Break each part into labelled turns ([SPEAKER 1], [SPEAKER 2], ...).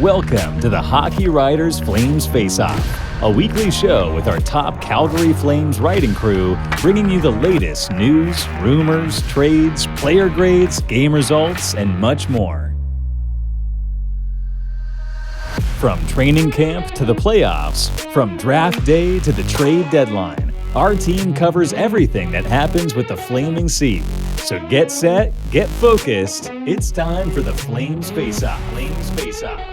[SPEAKER 1] Welcome to the Hockey Writers Flames Faceoff, a weekly show with our top Calgary Flames writing crew, bringing you the latest news, rumors, trades, player grades, game results, and much more. From training camp to the playoffs, from draft day to the trade deadline, our team covers everything that happens with the Flaming Sea. So get set, get focused. It's time for the Flames Faceoff. Flames Faceoff.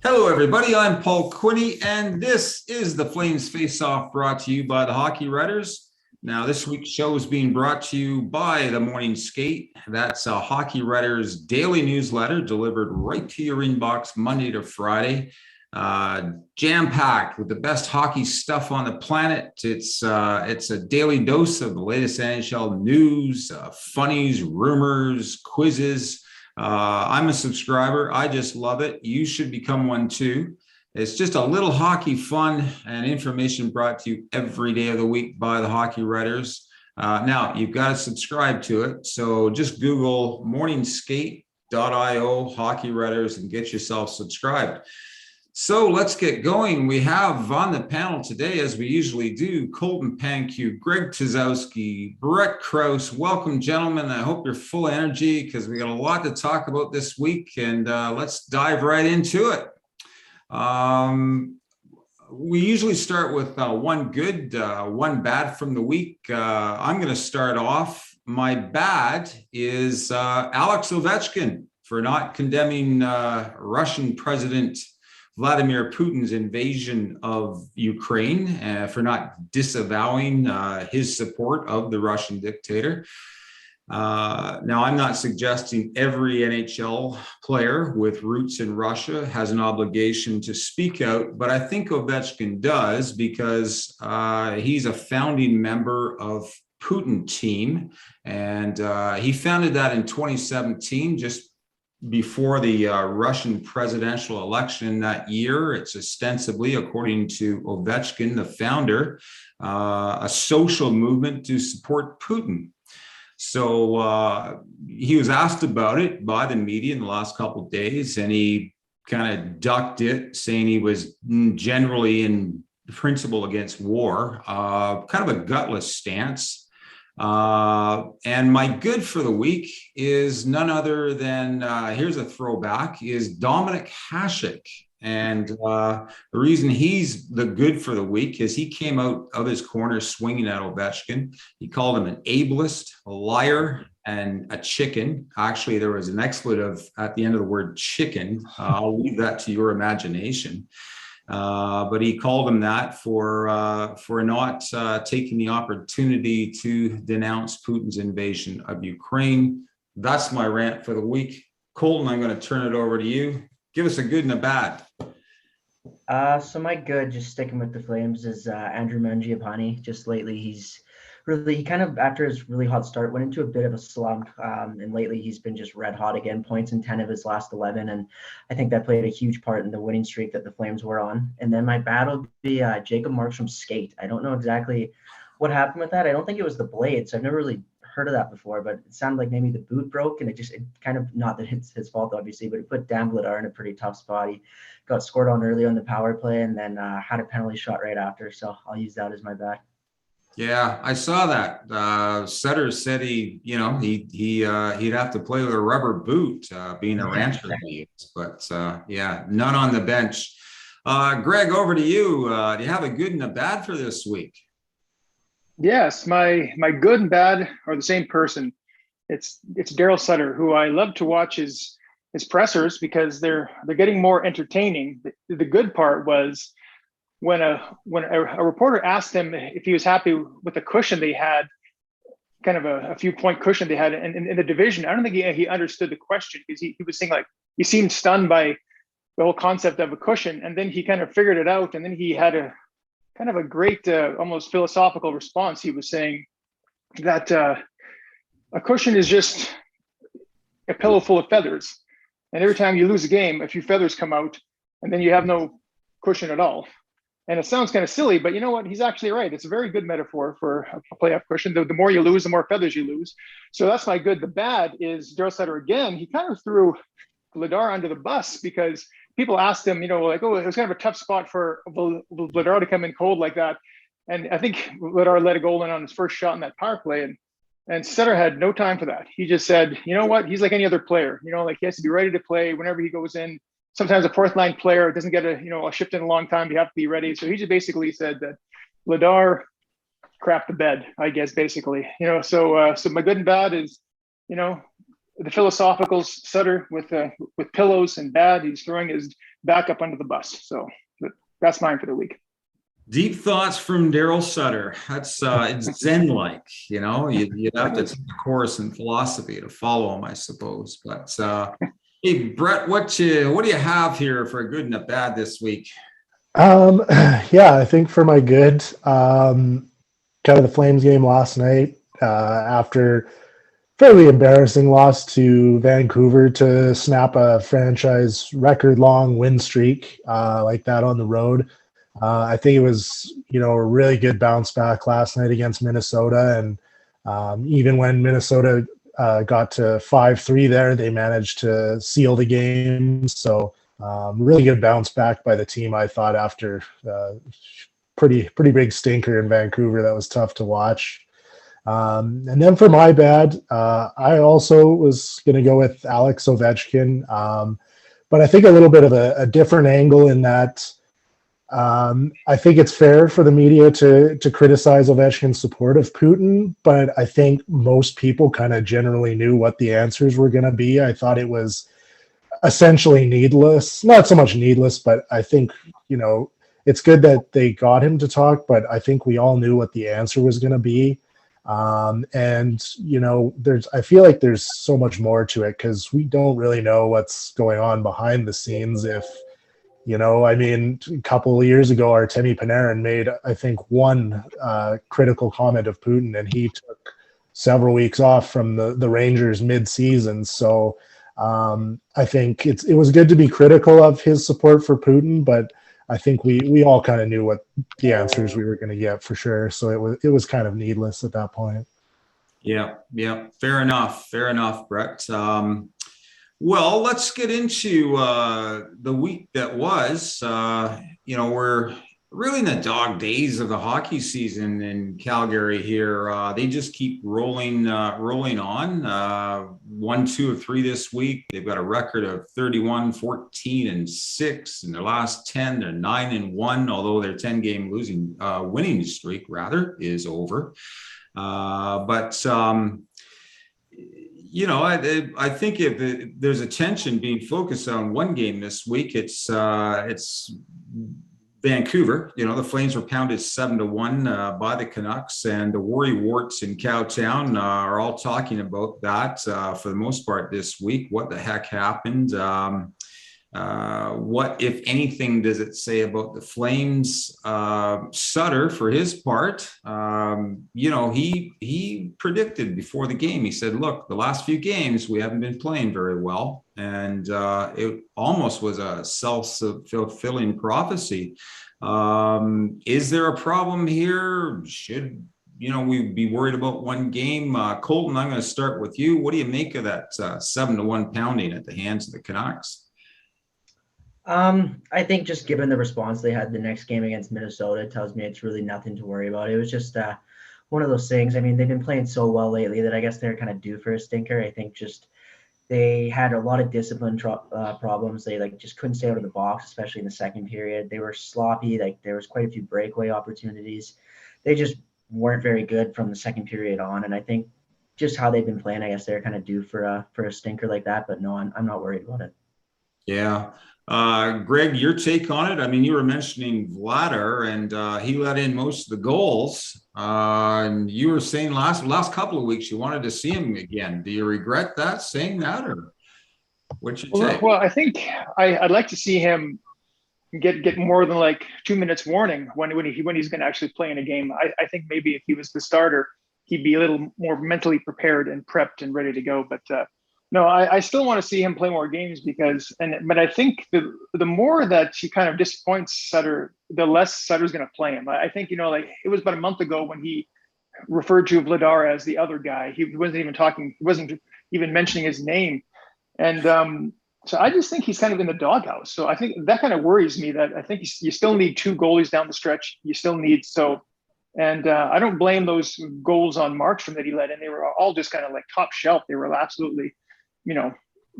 [SPEAKER 2] Hello, everybody. I'm Paul Quinney, and this is the Flames Faceoff, brought to you by the Hockey Writers. Now, this week's show is being brought to you by the Morning Skate. That's a Hockey Writers daily newsletter delivered right to your inbox Monday to Friday. Jam-packed with the best hockey stuff on the planet. It's a daily dose of the latest NHL news, funnies, rumors, quizzes. I'm a subscriber. I just love it. You should become one too. It's just a little hockey fun and information brought to you every day of the week by the Hockey Writers. Now, you've got to subscribe to it. So just Google morningskate.io Hockey Writers and get yourself subscribed. So let's get going. We have on the panel today, as we usually do, Colton Pankiw, Greg Tysowski, Brett Krauss. Welcome, gentlemen. I hope you're full of energy because we got a lot to talk about this week, and let's dive right into it. We usually start with one good, one bad from the week. I'm going to start off. My bad is Alex Ovechkin for not condemning Russian President Vladimir Putin's invasion of Ukraine, for not disavowing his support of the Russian dictator. Now, I'm not suggesting every NHL player with roots in Russia has an obligation to speak out, but I think Ovechkin does because he's a founding member of Putin team, and he founded that in 2017, just before the Russian presidential election that year. It's ostensibly, according to Ovechkin, the founder, a social movement to support Putin. So he was asked about it by the media in the last couple of days, and he kind of ducked it, saying he was generally in principle against war, kind of a gutless stance. And my good for the week is none other than, here's a throwback, is Dominik Hasek. And the reason he's the good for the week is he came out of his corner swinging at Ovechkin. He called him an ableist, a liar, and a chicken. Actually, there was an expletive at the end of the word chicken. I'll leave that to your imagination. But he called him that for not taking the opportunity to denounce Putin's invasion of Ukraine. That's my rant for the week. Colton, I'm going to turn it over to you. Give us a good and a bad.
[SPEAKER 3] So my good, just sticking with the Flames, is Andrew Mangiapane. Just lately, he kind of, after his really hot start, went into a bit of a slump. And lately he's been just red hot again, points in 10 of his last 11. And I think that played a huge part in the winning streak that the Flames were on. And then my bad will be Jacob Markstrom's skate. I don't know exactly what happened with that. I don't think it was the blades. I've never really heard of that before, but it sounded like maybe the boot broke, and it kind of, not that it's his fault obviously, but it put Dan Vladar in a pretty tough spot. He got scored on early on the power play and then had a penalty shot right after. So I'll use that as my bad. Yeah,
[SPEAKER 2] I saw that. Sutter said he'd have to play with a rubber boot, being a rancher. But yeah, none on the bench. Greg, over to you. Do you have a good and a bad for this week?
[SPEAKER 4] Yes, my good and bad are the same person. It's Daryl Sutter, who I love to watch his pressers because they're getting more entertaining. The good part was when a reporter asked him if he was happy with the cushion they had, kind of a few point cushion they had in the division. I don't think he understood the question, because he was saying, like, he seemed stunned by the whole concept of a cushion, and then he kind of figured it out, and then he had a kind of a great, almost philosophical response. He was saying that a cushion is just a pillow full of feathers, and every time you lose a game, a few feathers come out, and then you have no cushion at all. And it sounds kind of silly, but you know what? He's actually right. It's a very good metaphor for a playoff cushion. The more you lose, the more feathers you lose. So that's my good. The bad is Daryl Sutter again. He kind of threw Vladar under the bus because people asked him, it was kind of a tough spot for Vladar to come in cold like that. And I think Vladar let a goal in on his first shot in that power play. And Sutter had no time for that. He just said, you know what? He's like any other player. He has to be ready to play whenever he goes in. Sometimes a fourth line player doesn't get a shift in a long time. You have to be ready. So he just basically said that Vladar crapped the bed, I guess, basically. So my good and bad is, the philosophical Sutter with pillows, and bad, he's throwing his back up under the bus. So that's mine for the week.
[SPEAKER 2] Deep thoughts from Daryl Sutter. That's it's Zen-like, you'd have to take a course in philosophy to follow him, I suppose. But hey, Brett, what do you have here for a good and a bad this week?
[SPEAKER 5] I think for my good, kind of the Flames game last night, after fairly embarrassing loss to Vancouver to snap a franchise record-long win streak like that on the road. I think it was, a really good bounce back last night against Minnesota. And even when Minnesota got to 5-3 there, they managed to seal the game. So really good bounce back by the team, I thought, after pretty big stinker in Vancouver. That was tough to watch. And then for my bad, I also was going to go with Alex Ovechkin. But I think a little bit of a different angle in that I think it's fair for the media to criticize Ovechkin's support of Putin, but I think most people kind of generally knew what the answers were going to be. I thought it was essentially needless. Not so much needless, but I think, it's good that they got him to talk, but I think we all knew what the answer was going to be. I feel like there's so much more to it because we don't really know what's going on behind the scenes. If, a couple of years ago, Artemi Panarin made, I think, one critical comment of Putin, and he took several weeks off from the Rangers mid-season. So I think it was good to be critical of his support for Putin, but I think we all kind of knew what the answers we were going to get for sure. So it was kind of needless at that point.
[SPEAKER 2] Yeah. Fair enough, Brett. Well, let's get into the week that was. We're really in the dog days of the hockey season in Calgary here. They just keep rolling on. 1, 2, or 3 this week. They've got a record of 31, 14, and 6. In their last 10, they're 9-1, although their 10-game winning streak rather is over. I think if there's attention being focused on one game this week, it's Vancouver. The Flames were pounded 7-1 by the Canucks, and the worry warts in Cowtown are all talking about that for the most part this week. What the heck happened? What, if anything, does it say about the Flames? Sutter, for his part, he predicted before the game. He said, look, the last few games, we haven't been playing very well. And it almost was a self-fulfilling prophecy. Is there a problem here? Should we be worried about one game? Colton, I'm going to start with you. What do you make of that 7-1 pounding at the hands of the Canucks?
[SPEAKER 3] I think just given the response they had the next game against Minnesota, it tells me it's really nothing to worry about. It was just one of those things. I mean, they've been playing so well lately that I guess they're kind of due for a stinker. I think just they had a lot of discipline problems. They just couldn't stay out of the box, especially in the second period. They were sloppy. There was quite a few breakaway opportunities. They just weren't very good from the second period on. And I think just how they've been playing, I guess they're kind of due for a stinker like that. But no, I'm not worried about it.
[SPEAKER 2] Yeah. Greg, your take on it? I mean, you were mentioning Vladar, and he let in most of the goals. And you were saying last couple of weeks you wanted to see him again. Do you regret that, saying that, or what's your take?
[SPEAKER 4] Well, I think I'd like to see him get more than 2 minutes warning when he's going to actually play in a game. I think maybe if he was the starter, he'd be a little more mentally prepared and prepped and ready to go. But No, I still want to see him play more games but I think the more that he kind of disappoints Sutter, the less Sutter's going to play him. I think, like it was about a month ago when he referred to Vladar as the other guy. He wasn't even mentioning his name. And so I just think he's kind of in the doghouse. So I think that kind of worries me, that I think you still need 2 goalies down the stretch. You still need and I don't blame those goals on Markstrom that he let in. They were all just kind of like top shelf. They were absolutely,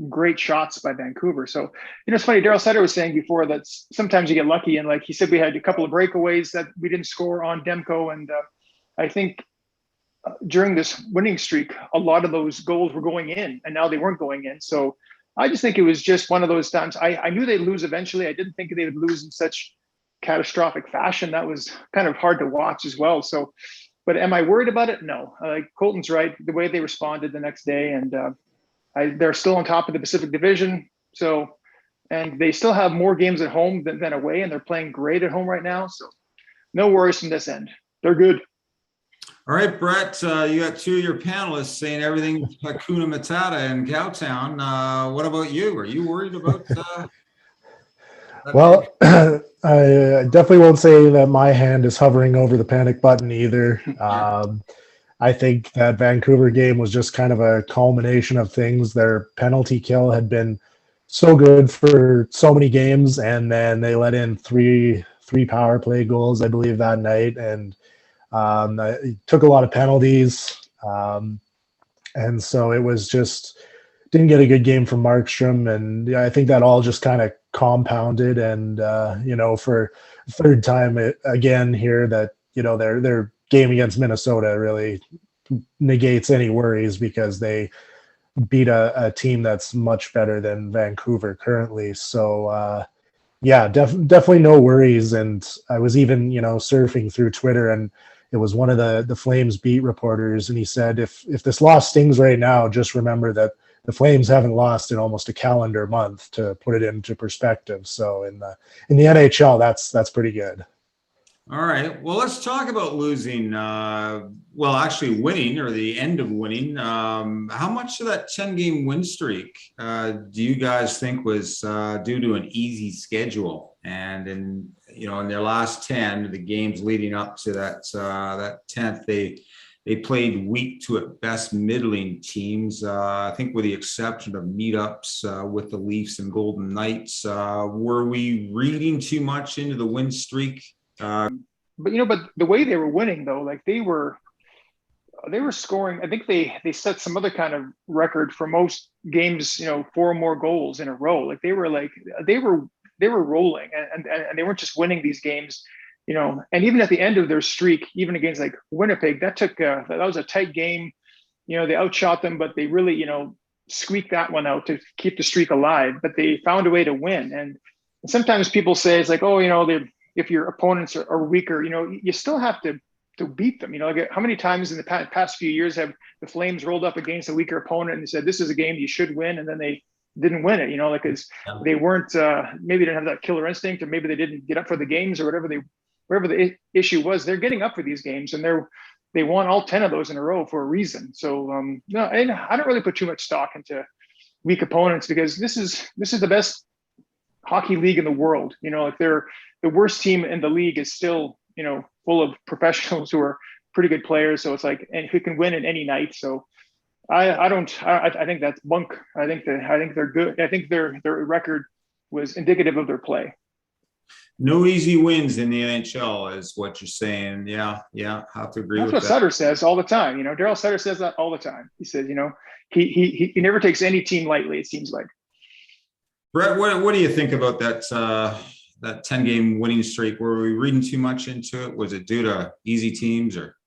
[SPEAKER 4] great shots by Vancouver. So, it's funny. Daryl Sutter was saying before that sometimes you get lucky. And like he said, we had a couple of breakaways that we didn't score on Demko. And I think during this winning streak, a lot of those goals were going in and now they weren't going in. So I just think it was just one of those times. I knew they'd lose eventually. I didn't think they would lose in such catastrophic fashion. That was kind of hard to watch as well. So, but am I worried about it? No. Colton's right. The way they responded the next day, and they're still on top of the Pacific Division. So, and they still have more games at home than away, and they're playing great at home right now. So, no worries from this end. They're good.
[SPEAKER 2] All right, Brett, you got 2 of your panelists saying everything Hakuna Matata in Cowtown. What about you? Are you worried about
[SPEAKER 5] Well, I definitely won't say that my hand is hovering over the panic button either. I think that Vancouver game was just kind of a culmination of things. Their penalty kill had been so good for so many games, and then they let in three power play goals, I believe, that night, and it took a lot of penalties. And so it was just didn't get a good game from Markstrom, and I think that all just kind of compounded. And for the 3rd time again here, that their game against Minnesota really negates any worries, because they beat a team that's much better than Vancouver currently. So definitely no worries. And I was even surfing through Twitter, and it was one of the Flames beat reporters, and he said, if this loss stings right now, just remember that the Flames haven't lost in almost a calendar month, to put it into perspective. So in the NHL, that's pretty good.
[SPEAKER 2] All right. Well, let's talk about losing. Actually winning, or the end of winning. How much of that 10-game win streak do you guys think was due to an easy schedule? And in their last 10, the games leading up to that 10th, they played weak to at best middling teams. I think with the exception of meetups with the Leafs and Golden Knights. Were we reading too much into the win streak?
[SPEAKER 4] But the way they were winning, though, like they were scoring. I think they set some other kind of record for most games, 4 or more goals in a row. Like they were rolling, and they weren't just winning these games. And even at the end of their streak, even against like Winnipeg, that was a tight game. They outshot them, but they really, squeaked that one out to keep the streak alive. But they found a way to win. And sometimes people say it's like, if your opponents are weaker, you still have to beat them. Like how many times in the past few years have the Flames rolled up against a weaker opponent and said, this is a game you should win, and then they didn't win it, they weren't, maybe didn't have that killer instinct, or maybe they didn't get up for the games, or whatever the issue was. They're getting up for these games, and they won all 10 of those in a row for a reason. So no, I don't really put too much stock into weak opponents, because this is the best hockey league in the world. If they're the worst team in the league is still, full of professionals who are pretty good players. So it's like, and who can win in any night. So I think that's bunk. I think they're good. I think their record was indicative of their play.
[SPEAKER 2] No easy wins in the NHL is what you're saying. Yeah, have to agree with that.
[SPEAKER 4] That's what Sutter says all the time. Daryl Sutter says that all the time. He says, he never takes any team lightly, it seems like.
[SPEAKER 2] Brett, what do you think about that 10-game winning streak? Were we reading too much into it? Was it due to easy teams, or?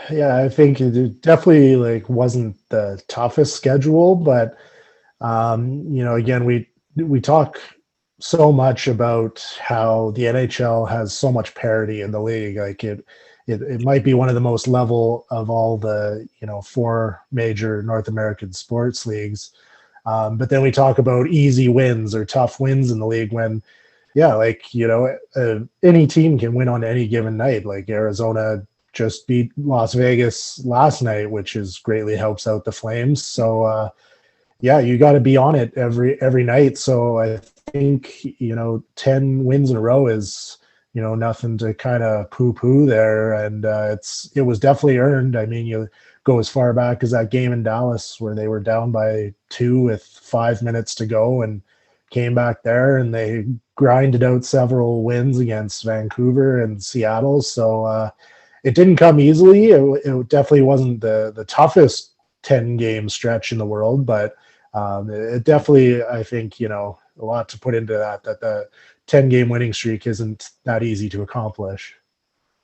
[SPEAKER 5] Yeah, I think it definitely wasn't the toughest schedule, but again, we talk so much about how the NHL has so much parity in the league. Like it might be one of the most level of all the 4 major North American sports leagues. But then we talk about easy wins or tough wins in the league when, any team can win on any given night. Like Arizona just beat Las Vegas last night, which is greatly helps out the Flames. So yeah, you got to be on it every night. So I think 10 wins in a row is nothing to kind of poo there, and it was definitely earned. I mean, you go as far back as that game in Dallas where they were down by 2 with 5 minutes to go and came back there, and they grinded out several wins against Vancouver and Seattle. So it didn't come easily. It definitely wasn't the toughest 10-game stretch in the world, but it definitely, I think, a lot to put into that the 10-game winning streak isn't that easy to accomplish.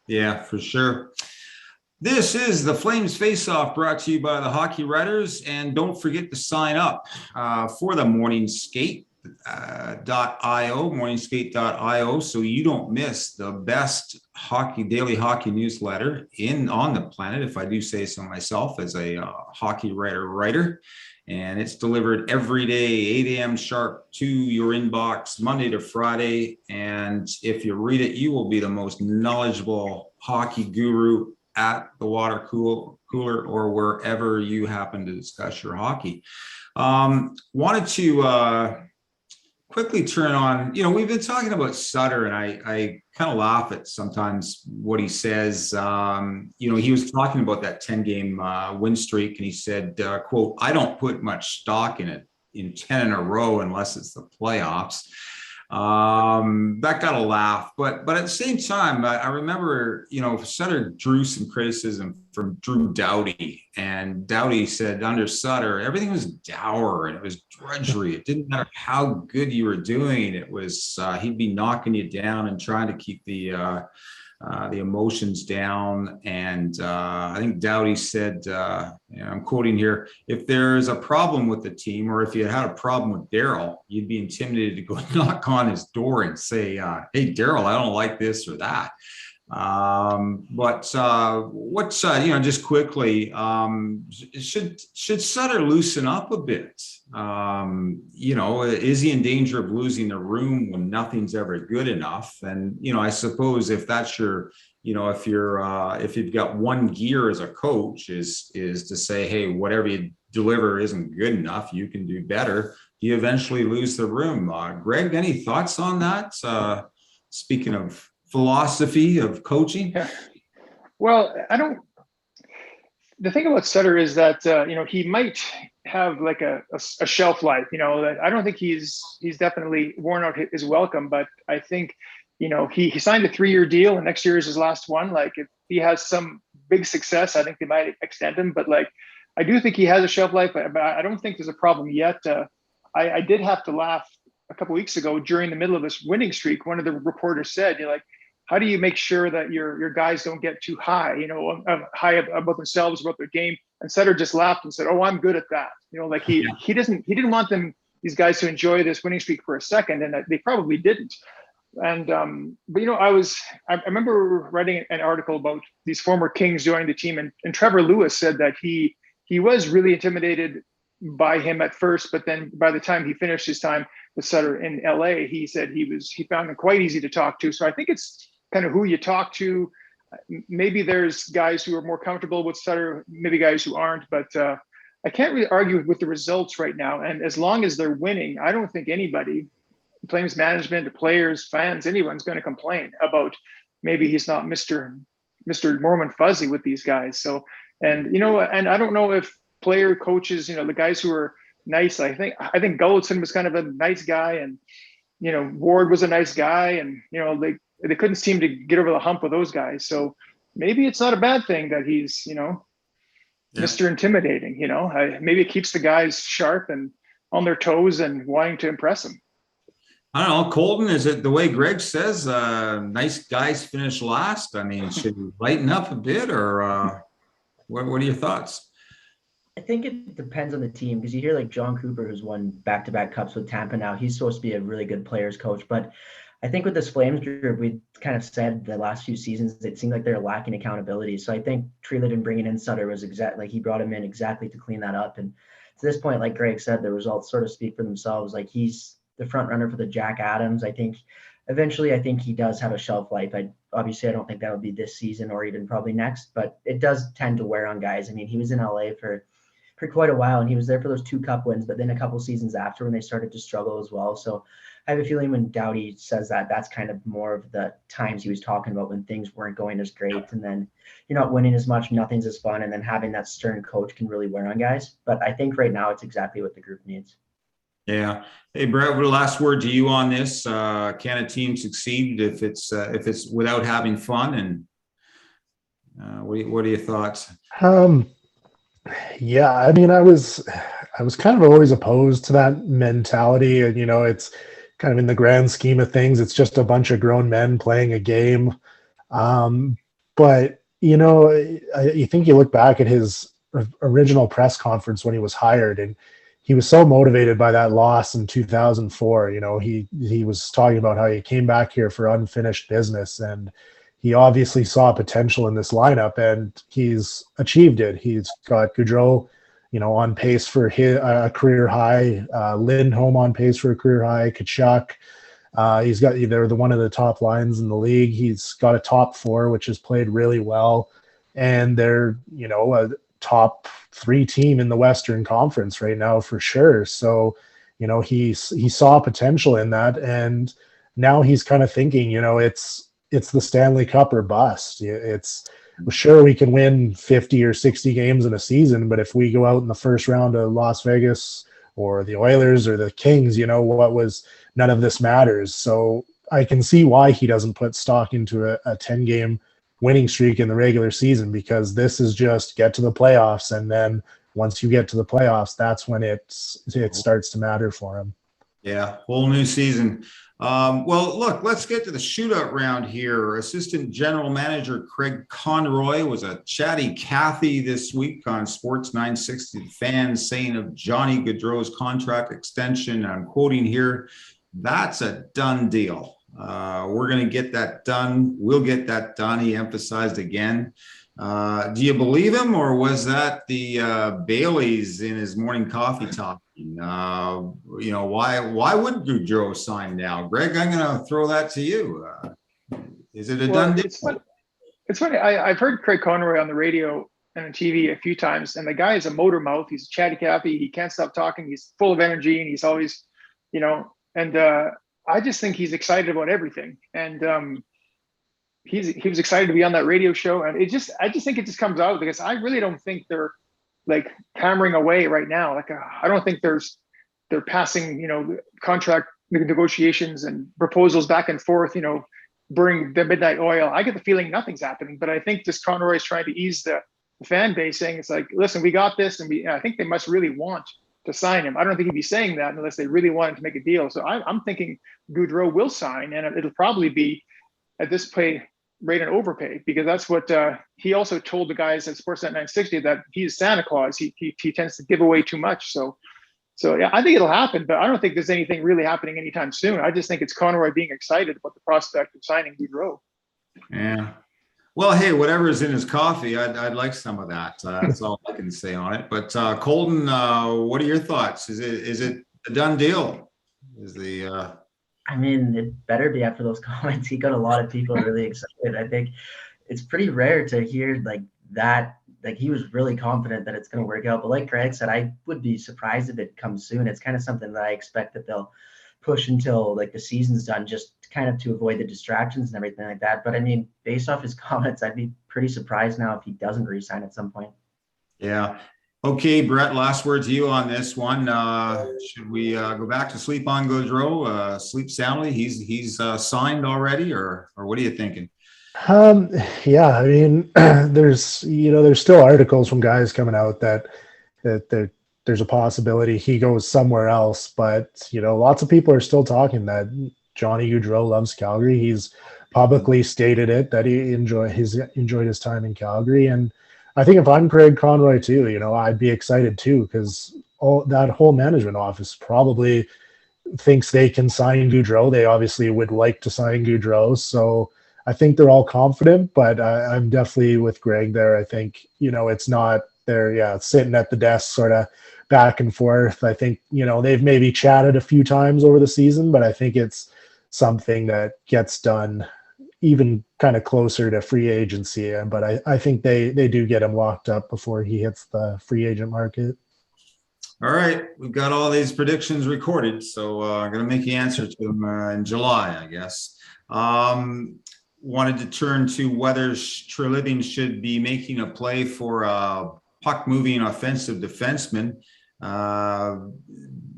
[SPEAKER 2] Yeah, for sure. This is the Flames Faceoff, brought to you by the Hockey Writers. And don't forget to sign up for the morningskate.io, morningskate.io, so you don't miss the best daily hockey newsletter on the planet, if I do say so myself, as a hockey writer. And it's delivered every day, 8 a.m. sharp to your inbox, Monday to Friday. And if you read it, you will be the most knowledgeable hockey guru at the water cooler or wherever you happen to discuss your hockey. Wanted to quickly turn on, we've been talking about Sutter, and I kind of laugh at sometimes what he says. He was talking about that 10-game win streak, and he said, quote, "I don't put much stock in it in 10 in a row unless it's the playoffs." That got a laugh, but at the same time, I remember, Sutter drew some criticism from Drew Doughty, and Doughty said under Sutter, everything was dour and it was drudgery. It didn't matter how good you were doing. It was, he'd be knocking you down and trying to keep the emotions down. And I think Doughty said, I'm quoting here, "If there's a problem with the team, or if you had a problem with Daryl, you'd be intimidated to go knock on his door and say, hey, Daryl, I don't like this or that." Just quickly, should Sutter loosen up a bit? Is he in danger of losing the room when nothing's ever good enough? And, I suppose if that's your, if you've got one gear as a coach is to say, hey, whatever you deliver isn't good enough, you can do better, you eventually lose the room. Greg, any thoughts on that? Speaking of philosophy of coaching?
[SPEAKER 4] Yeah. Well, the thing about Sutter is that, he might have like a shelf life, I don't think he's definitely worn out his welcome, but I think, he signed a 3-year deal and next year is his last one. Like, if he has some big success, I think they might extend him, but I do think he has a shelf life, but I don't think there's a problem yet. I did have to laugh a couple of weeks ago during the middle of this winning streak. One of the reporters said, how do you make sure that your guys don't get too high, high about themselves, about their game? And Sutter just laughed and said, "Oh, I'm good at that." He didn't want these guys to enjoy this winning streak for a second, and they probably didn't. And I remember writing an article about these former Kings joining the team, and Trevor Lewis said that he was really intimidated by him at first, but then by the time he finished his time with Sutter in LA, he said he found him quite easy to talk to. So I think it's kind of who you talk to. Maybe there's guys who are more comfortable with Sutter, maybe guys who aren't, but I can't really argue with the results right now. And as long as they're winning, I don't think anybody, Flames management, the players, fans, anyone's going to complain about maybe he's not Mr. Warm and Fuzzy with these guys. So, and I don't know if player coaches, the guys who are nice, I think Gulletson was kind of a nice guy, and Ward was a nice guy, and they couldn't seem to get over the hump with those guys. So maybe it's not a bad thing that he's, Mr. Intimidating, maybe it keeps the guys sharp and on their toes and wanting to impress them.
[SPEAKER 2] I don't know, Colton, is it the way Greg says, nice guys finish last? I mean, should we lighten up a bit, or what are your thoughts?
[SPEAKER 3] I think it depends on the team, because you hear like John Cooper, who's won back-to-back cups with Tampa now. He's supposed to be a really good players coach, but I think with this Flames group, we kind of said the last few seasons, it seemed like they're lacking accountability. So I think Treliving bringing in Sutter was he brought him in exactly to clean that up. And to this point, like Greg said, the results sort of speak for themselves. Like, he's the front runner for the Jack Adams. I think eventually he does have a shelf life. obviously I don't think that would be this season or even probably next, but it does tend to wear on guys. I mean, he was in LA for quite a while, and he was there for those 2 cup wins, but then a couple seasons after when they started to struggle as well. So I have a feeling when Doughty says that, that's kind of more of the times he was talking about when things weren't going as great, and then you're not winning as much, nothing's as fun, and then having that stern coach can really wear on guys. But I think right now it's exactly what the group needs.
[SPEAKER 2] Yeah. Hey, Brett, the last word to you on this. Can a team succeed if it's without having fun? And what are your thoughts?
[SPEAKER 5] Yeah, I mean, I was kind of always opposed to that mentality, and it's kind of in the grand scheme of things, it's just a bunch of grown men playing a game. But you think you look back at his original press conference when he was hired, and he was so motivated by that loss in 2004. He was talking about how he came back here for unfinished business, and he obviously saw potential in this lineup, and he's achieved it. He's got Gaudreau, on pace for a career high, Lindholm on pace for a career high, Tkachuk. They're one of the top lines in the league. He's got a top 4, which has played really well, and they're, a top 3 team in the Western Conference right now for sure. So, he saw potential in that, and now he's kind of thinking, it's the Stanley Cup or bust. It's sure we can win 50 or 60 games in a season, but if we go out in the first round of Las Vegas or the Oilers or the Kings, none of this matters. So I can see why he doesn't put stock into a 10-game winning streak in the regular season, because this is just get to the playoffs, and then once you get to the playoffs, that's when it starts to matter for him.
[SPEAKER 2] Yeah, whole new season. Well, look, let's get to the shootout round here. Assistant General Manager Craig Conroy was a chatty Cathy this week on Sports 960 Fans, saying of Johnny Gaudreau's contract extension, I'm quoting here, "That's a done deal. We're going to get that done. We'll get that done," he emphasized again. Do you believe him, or was that the Baileys in his morning coffee talking? Why wouldn't Gaudreau sign now? Greg, I'm going to throw that to you. Is it a done deal?
[SPEAKER 4] It's funny. I've heard Craig Conroy on the radio and on TV a few times, and the guy is a motor mouth. He's a chatty Cathy. He can't stop talking. He's full of energy, and he's always, and I just think he's excited about everything. And he was excited to be on that radio show, and I just think it just comes out, because I really don't think they're like hammering away right now. Like I don't think they're passing contract negotiations and proposals back and forth, burning the midnight oil. I get the feeling nothing's happening, but I think just Conroy is trying to ease the fan base, saying it's like, listen, we got this, and I think they must really want to sign him. I don't think he'd be saying that unless they really wanted to make a deal. So I'm thinking Gaudreau will sign, and it'll probably be at this pay rate and overpay, because that's what he also told the guys at Sportsnet 960, that he's Santa Claus. He tends to give away too much. So yeah, I think it'll happen, but I don't think there's anything really happening anytime soon. I just think it's Conroy being excited about the prospect of signing Gaudreau.
[SPEAKER 2] Yeah. Well, hey, whatever's in his coffee, I'd like some of that. That's all I can say on it. But Colton, what are your thoughts? Is it a done deal?
[SPEAKER 3] I mean, it better be after those comments. He got a lot of people really excited. I think it's pretty rare to hear like that. Like he was really confident that it's going to work out. But like Greg said, I would be surprised if it comes soon. It's kind of something that I expect that they'll push until like the season's done, just kind of to avoid the distractions and everything like that. But I mean, based off his comments, I'd be pretty surprised now if he doesn't re-sign at some point.
[SPEAKER 2] Yeah. Okay, Brett, last word to you on this one. Should we go back to sleep on Gaudreau, sleep soundly? He's signed already, or what are you thinking?
[SPEAKER 5] Yeah, I mean, there's still articles from guys coming out that there's a possibility he goes somewhere else, but lots of people are still talking that Johnny Gaudreau loves Calgary. He's publicly stated it, that he enjoyed his time in Calgary, and I think if I'm Craig Conroy too, I'd be excited too, because that whole management office probably thinks they can sign Gaudreau. They obviously would like to sign Gaudreau, so I think they're all confident. But I'm definitely with Greg there. I think it's not they're sitting at the desk sort of back and forth. I think they've maybe chatted a few times over the season, but I think it's something that gets done even kind of closer to free agency. But I think they do get him locked up before he hits the free agent market.
[SPEAKER 2] All right, we've got all these predictions recorded, so I'm going to make you answer to them in July, I guess. Wanted to turn to whether Treliving should be making a play for a puck-moving offensive defenseman.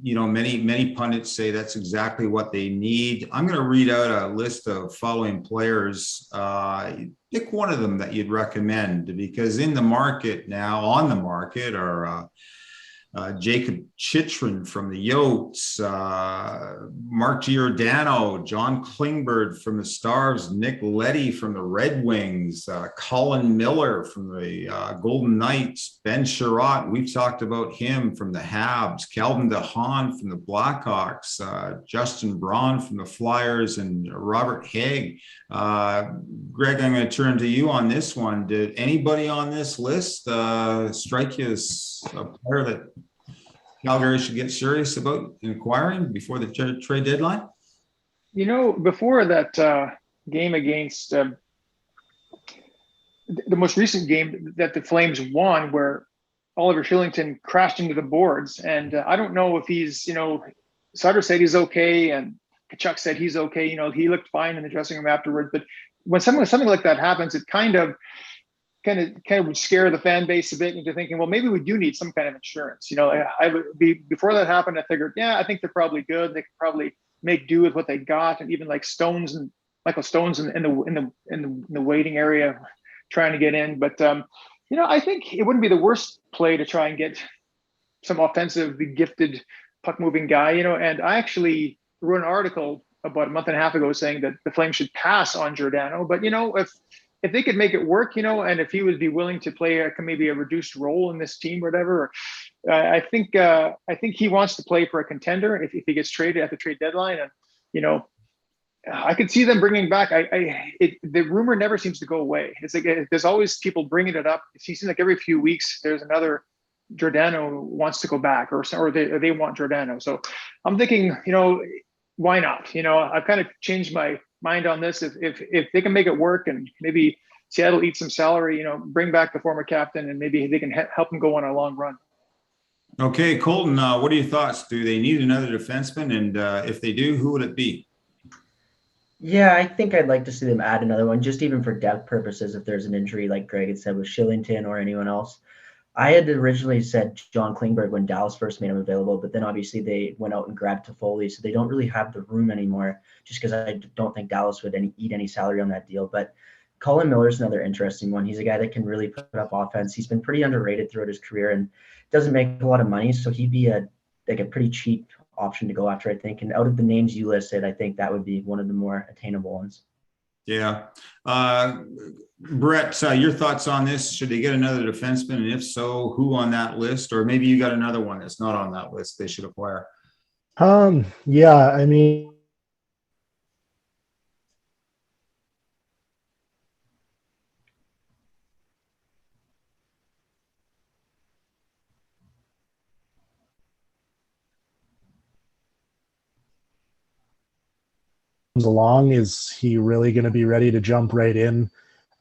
[SPEAKER 2] Many pundits say that's exactly what they need. I'm going to read out a list of following players. Pick one of them that you'd recommend, because on the market are Jacob Chychrun from the Yotes, Mark Giordano, John Klingberg from the Stars, Nick Leddy from the Red Wings, Colin Miller from the Golden Knights, Ben Sherratt, we've talked about him, from the Habs, Calvin DeHaan from the Blackhawks, Justin Braun from the Flyers, and Robert Haig. Greg, I'm going to turn to you on this one. Did anybody on this list strike you as a player that Calgary should get serious about inquiring before the trade deadline?
[SPEAKER 4] Before that game against the most recent game that the Flames won, where Oliver Shillington crashed into the boards, and I don't know if he's, Sutter said he's okay, and Kachuk said he's okay. He looked fine in the dressing room afterwards. But when something like that happens, it kind of would scare the fan base a bit into thinking, well, maybe we do need some kind of insurance. I would be, before that happened, I figured, I think they're probably good. They could probably make do with what they got, and even like Michael Stone's in the waiting area trying to get in. But I think it wouldn't be the worst play to try and get some offensively gifted puck moving guy. And I actually wrote an article about a month and a half ago saying that the Flames should pass on Giordano. But if they could make it work, and if he would be willing to play maybe a reduced role in this team or whatever, I think he wants to play for a contender if he gets traded at the trade deadline. And I could see them bringing back. The rumor never seems to go away. It's like there's always people bringing it up. It seems like every few weeks there's another Giordano wants to go back, or they want Giordano. So I'm thinking, why not? I've kind of changed my mind on this. If they can make it work, and maybe Seattle eats some salary, bring back the former captain, and maybe they can help him go on a long run.
[SPEAKER 2] Okay, Colton, what are your thoughts? Do they need another defenseman? And if they do, who would it be?
[SPEAKER 3] Yeah, I think I'd like to see them add another one, just even for depth purposes. If there's an injury, like Greg had said, with Shillington or anyone else. I had originally said John Klingberg when Dallas first made him available, but then obviously they went out and grabbed Toffoli, so they don't really have the room anymore, just because I don't think Dallas would eat any salary on that deal. But Colin Miller's another interesting one. He's a guy that can really put up offense. He's been pretty underrated throughout his career and doesn't make a lot of money, so he'd be a pretty cheap option to go after, I think. And out of the names you listed, I think that would be one of the more attainable ones.
[SPEAKER 2] Yeah. Brett, your thoughts on this? Should they get another defenseman? And if so, who on that list? Or maybe you got another one that's not on that list they should acquire.
[SPEAKER 5] Yeah, I mean, along, is he really going to be ready to jump right in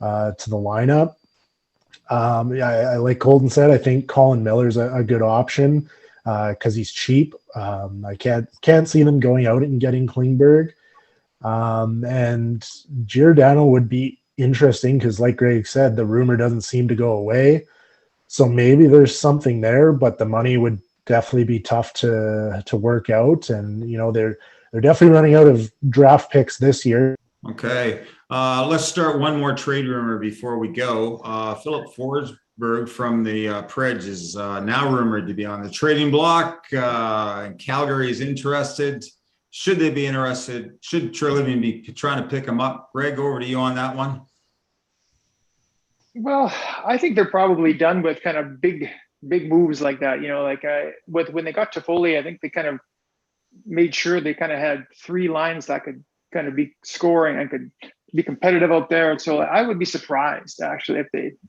[SPEAKER 5] to the lineup? I like Colton said, I think Colin Miller's a good option because he's cheap. I can't see them going out and getting Klingberg. And Giordano would be interesting because, like Greg said, the rumor doesn't seem to go away. So maybe there's something there, but the money would definitely be tough to work out. And, they're definitely running out of draft picks this year.
[SPEAKER 2] Okay. Let's start one more trade rumor before we go. Filip Forsberg from the Preds is now rumored to be on the trading block. And Calgary is interested. Should they be interested? Should Treliving be trying to pick him up? Greg, over to you on that one.
[SPEAKER 4] Well, I think they're probably done with kind of big moves like that. When they got Toffoli, I think they kind of made sure they kind of had three lines that could kind of be scoring and could be competitive out there. And so I would be surprised actually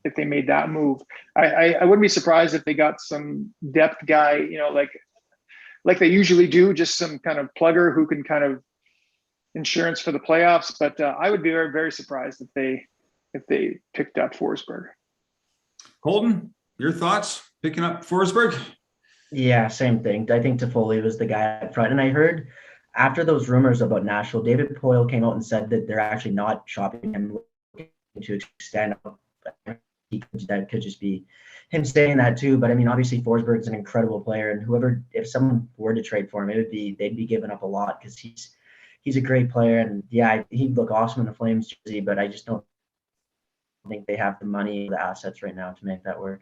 [SPEAKER 4] if they made that move. I wouldn't be surprised if they got some depth guy, like they usually do, just some kind of plugger who can kind of insurance for the playoffs. But I would be very, very surprised if they picked up Forsberg.
[SPEAKER 2] Colton, your thoughts picking up Forsberg?
[SPEAKER 3] Yeah, same thing. I think Toffoli was the guy up front. And I heard after those rumors about Nashville, David Poyle came out and said that they're actually not shopping him to extend. That could just be him saying that too. But I mean, obviously Forsberg's an incredible player, and if someone were to trade for him, they'd be giving up a lot because he's a great player, and yeah, he'd look awesome in the Flames jersey. But I just don't think they have the money, the assets right now to make that work.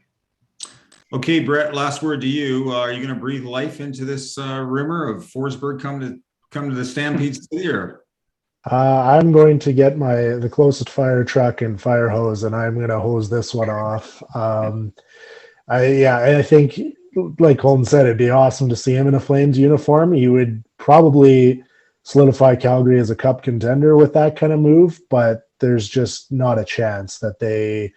[SPEAKER 2] Okay, Brett, last word to you. Are you going to breathe life into this rumor of Forsberg come to the Stampede City? Or?
[SPEAKER 5] I'm going to get the closest fire truck and fire hose, and I'm going to hose this one off. I think, like Colton said, it'd be awesome to see him in a Flames uniform. He would probably solidify Calgary as a cup contender with that kind of move, but there's just not a chance that they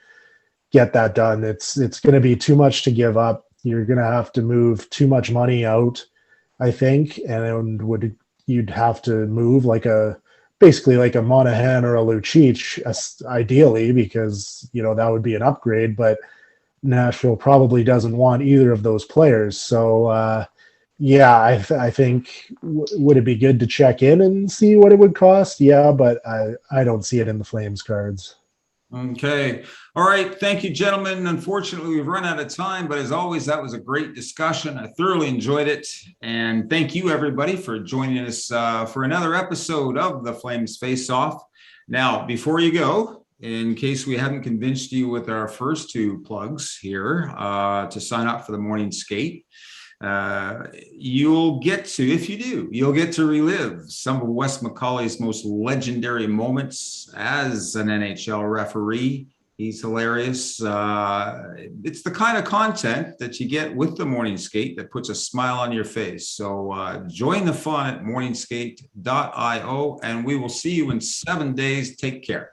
[SPEAKER 5] get that done. It's going to be too much to give up. You're going to have to move too much money out, I think, and you'd have to move basically like a Monahan or a Lucic, ideally, because that would be an upgrade. But Nashville probably doesn't want either of those players. So I think would it be good to check in and see what it would cost? Yeah, but I don't see it in the Flames cards.
[SPEAKER 2] Okay. All right. Thank you, gentlemen. Unfortunately, we've run out of time, but as always, that was a great discussion. I thoroughly enjoyed it. And thank you, everybody, for joining us for another episode of the Flames Faceoff. Now, before you go, in case we haven't convinced you with our first two plugs here to sign up for the morning skate, you'll get to relive some of Wes McCauley's most legendary moments as an NHL referee. He's hilarious. It's the kind of content that you get with the morning skate that puts a smile on your face. So join the fun at morningskate.io, and we will see you in 7 days. Take care.